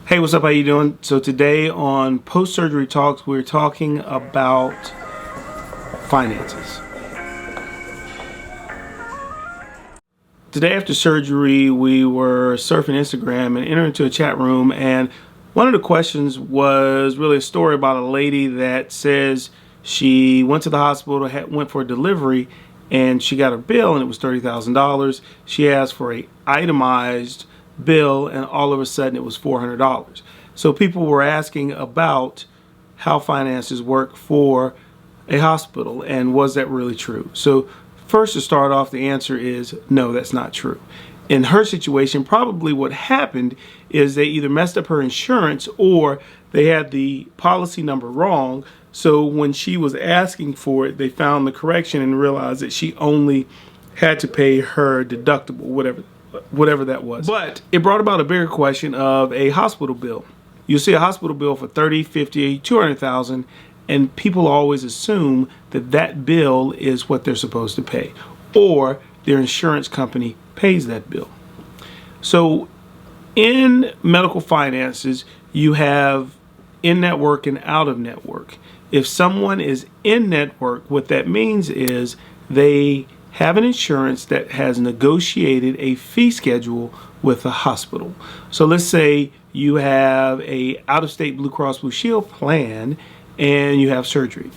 Hey, what's up? How you doing? So today on Post-Surgery Talks, we're talking about finances. Today after surgery, we were surfing Instagram and entered into a chat room, and one of the questions was really a story about a lady that says she went to the hospital, went for a delivery, and she got her bill and it was $30,000. She asked for a itemized bill and all of a sudden it was $400. So people were asking about how finances work for a hospital and was that really true? So first, to start off, the answer is no, that's not true. In her situation, probably what happened is they either messed up her insurance or they had the policy number wrong. So when she was asking for it, they found the correction and realized that she only had to pay her deductible, whatever that was. But it brought about a bigger question of a hospital bill. You'll see a hospital bill for 30, 50, 200,000, and people always assume that that bill is what they're supposed to pay, or their insurance company pays that bill. So in medical finances, you have in-network and out-of-network. If someone is in-network, what that means is they have an insurance that has negotiated a fee schedule with the hospital. So let's say you have a out-of-state Blue Cross Blue Shield plan and you have surgery.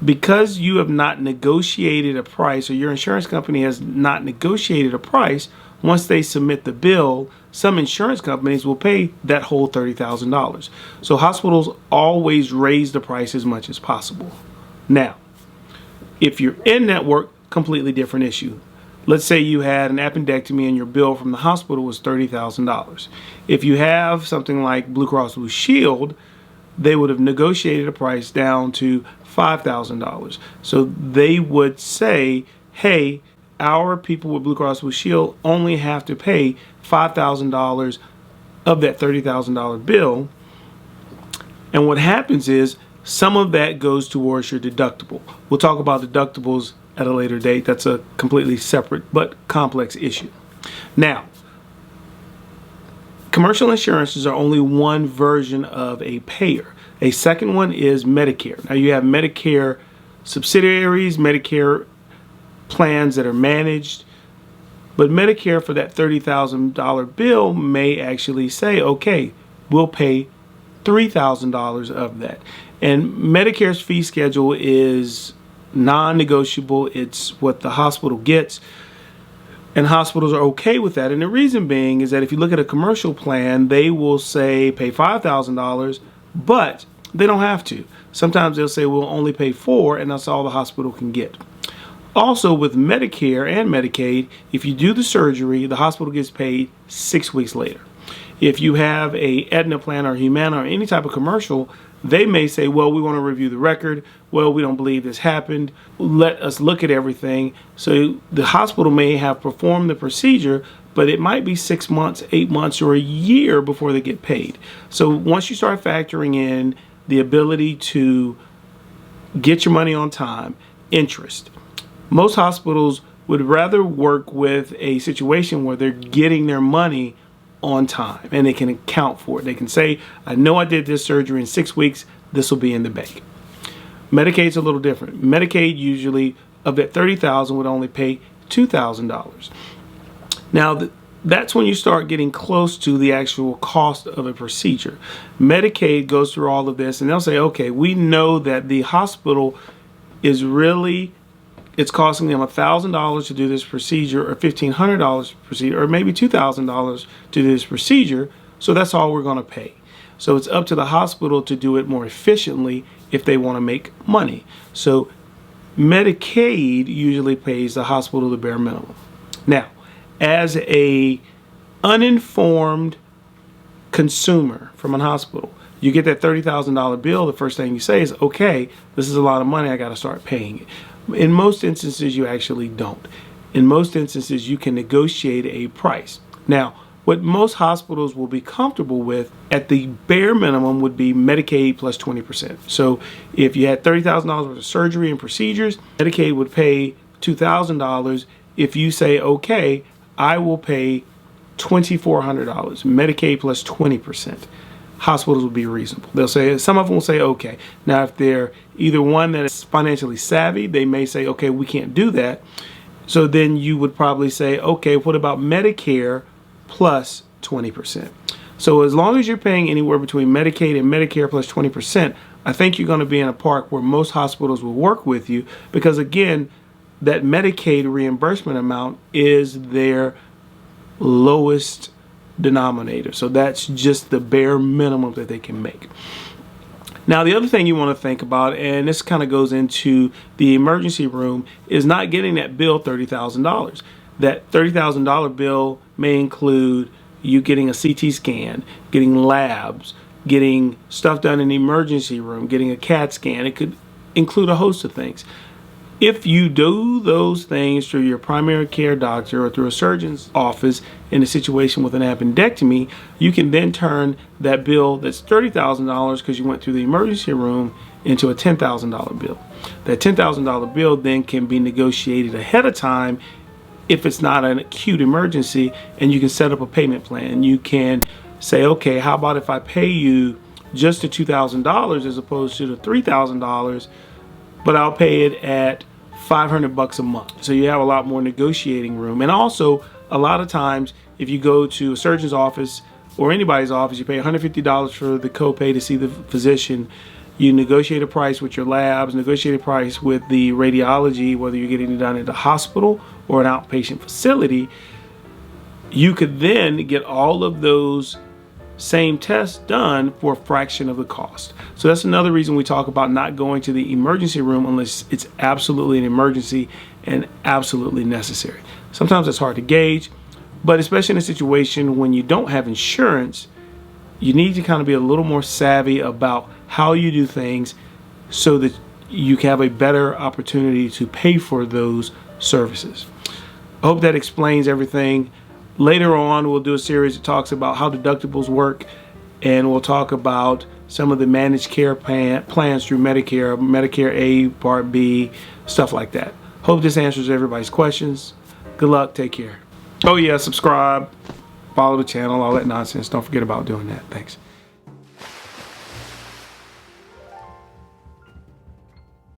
Because you have not negotiated a price, or your insurance company has not negotiated a price, once they submit the bill, some insurance companies will pay that whole $30,000. So hospitals always raise the price as much as possible. Now, if you're in network, completely different issue. Let's say you had an appendectomy and your bill from the hospital was $30,000. If you have something like Blue Cross Blue Shield, they would have negotiated a price down to $5,000. So they would say, hey, our people with Blue Cross Blue Shield only have to pay $5,000 of that $30,000 bill. And what happens is some of that goes towards your deductible. We'll talk about deductibles at a later date. That's a completely separate but complex issue. Now, commercial insurances are only one version of a payer. A second one is Medicare. Now you have Medicare subsidiaries, Medicare plans that are managed, but Medicare for that $30,000 bill may actually say, okay, we'll pay $3,000 of that. And Medicare's fee schedule is non-negotiable. It's what the hospital gets. And hospitals are okay with that. And the reason being is that if you look at a commercial plan, they will say pay $5,000, but they don't have to. Sometimes they'll say we'll only pay $4,000 and that's all the hospital can get. Also with Medicare and Medicaid, if you do the surgery, the hospital gets paid 6 weeks later. If you have a Aetna plan or Humana or any type of commercial, they may say, well, we want to review the record. Well, we don't believe this happened. Let us look at everything. So the hospital may have performed the procedure, but it might be 6 months, 8 months, or a year before they get paid. So once you start factoring in the ability to get your money on time, interest, most hospitals would rather work with a situation where they're getting their money on time and they can account for it. They can say, I know I did this surgery in 6 weeks, this will be in the bank. Medicaid's a little different. Medicaid usually, of that $30,000, would only pay $2,000. Now that's when you start getting close to the actual cost of a procedure. Medicaid goes through all of this and they'll say, okay, we know that the hospital is really, it's costing them $1,000 to do this procedure, or $1,500 procedure, or maybe $2,000 to do this procedure, so that's all we're going to pay. So it's up to the hospital to do it more efficiently if they want to make money. So Medicaid usually pays the hospital the bare minimum. Now, as a uninformed consumer from a hospital, you get that $30,000 bill, the first thing you say is, okay, this is a lot of money, I got to start paying it. In most instances, you actually don't. In most instances, you can negotiate a price. Now, what most hospitals will be comfortable with at the bare minimum would be Medicaid plus 20%. So if you had $30,000 worth of surgery and procedures, Medicaid would pay $2,000 if you say, okay, I will pay $2,400, Medicaid plus 20%. Hospitals will be reasonable. They'll say, some of them will say, okay. Now, if they're either one that is financially savvy, they may say, okay, we can't do that. So then you would probably say, okay, what about Medicare plus 20%? So as long as you're paying anywhere between Medicaid and Medicare plus 20%, I think you're going to be in a park where most hospitals will work with you, because again, that Medicaid reimbursement amount is their lowest denominator. So that's just the bare minimum that they can make. Now, the other thing you want to think about, and this kind of goes into the emergency room, is not getting that bill $30,000. That $30,000 bill may include you getting a CT scan, getting labs, getting stuff done in the emergency room, getting a CAT scan. It could include a host of things. If you do those things through your primary care doctor or through a surgeon's office in a situation with an appendectomy, you can then turn that bill that's $30,000 because you went through the emergency room into a $10,000 bill. That $10,000 bill then can be negotiated ahead of time if it's not an acute emergency, and you can set up a payment plan. You can say, okay, how about if I pay you just the $2,000 as opposed to the $3,000, but I'll pay it at $500 a month. So you have a lot more negotiating room. And also, a lot of times, if you go to a surgeon's office or anybody's office, you pay $150 for the copay to see the physician. You negotiate a price with your labs, negotiate a price with the radiology, whether you're getting it done at a hospital or an outpatient facility. You could then get all of those same tests done for a fraction of the cost. So that's another reason we talk about not going to the emergency room unless it's absolutely an emergency and absolutely necessary. Sometimes it's hard to gauge, but especially in a situation when you don't have insurance, you need to kind of be a little more savvy about how you do things so that you can have a better opportunity to pay for those services. I hope that explains everything. Later on, we'll do a series that talks about how deductibles work, and we'll talk about some of the managed care plans through Medicare, Medicare A, Part B, stuff like that. Hope this answers everybody's questions. Good luck. Take care. Oh yeah, subscribe, follow the channel, all that nonsense. Don't forget about doing that. Thanks.